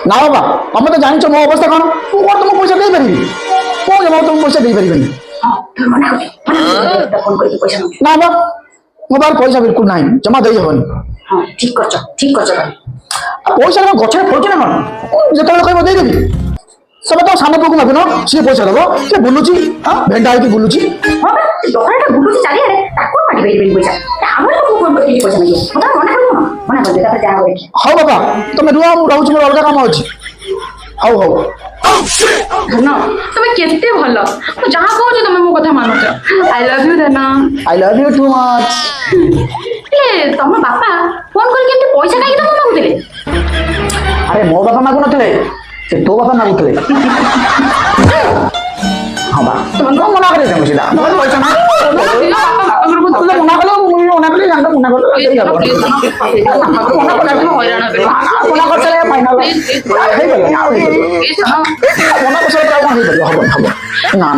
না বাবা তুমি তো জানিছ মো অবস্থা কোন মু কোন তুমি পয়সা দেই পারিবি কোন জমা তুমি পয়সা দেই পারিবেনি না বাবা ମୋ ପାଖରେ ପଇସା ବିଲକୁଲ ନାହିଁ ଜମା ଦେଇ ହବନି ঠিক করছ ପଇସା କଣ ଗଛରେ ଫଳୁଛି ନା କଣ ଯେତେବେଳେ କହିବ ଦେଇଦେବି ସବୁ ତ ସାନ ପୁଅକୁ ମାଗୁନ ସିଏ ପଇସା ଦବ ସିଏ ବୁଲୁଛି ଭେଣ୍ଡା ହେଇକି ବୁଲୁଛି ଦୋକାନଟା ବୁଲୁଛି ଚାରିଆଡେ ତାକୁ ମାଗି ପାରିବେନି ପଇସା ଆମର ଫୋନ କରିକି ପଇସା ମାଗିବ ମତେ ମନା କରିବେ ତାପରେ ଯାହା ଦେଖି ହଉ ବାବା ତମେ ରୁହ ମୁଁ ରହୁଛି ମୋର ଅଲଗା କାମ ଅଛି ହଉ ହଉ ଧନ ତମେ କେତେ ଭଲ ମୁଁ ଯାହା କହୁଛି ତମେ ମୋ କଥା ମାନୁଛ ଆଇ ଲଭ୍ ୟୁ ଧନ I love you too much ତମ ବାପା ଫୋନ କରିକି ଏମିତି ପଇସା କାହିଁକି ତମକୁ ମାଗୁଥିଲେ ଆରେ ମୋ ବାପା ମାଗୁନଥିଲେ ସେ ତୋ ବାପା ମାଗୁଥିଲେ ହଁ ବା ମନା କରି ଦେବୁ ସିଧା ପଇସା ନା ମନା କଲେ ମୁଁ ମନା କଲି ଜାଣିଲ ମନା କଲେ ମନା କରିସାରିଲେ ଫାଇନାଲ ହେଇଗଲା ମନା କରିସାରିଲେ କଣ ହେଇପାରିବ ହବ ନା ନା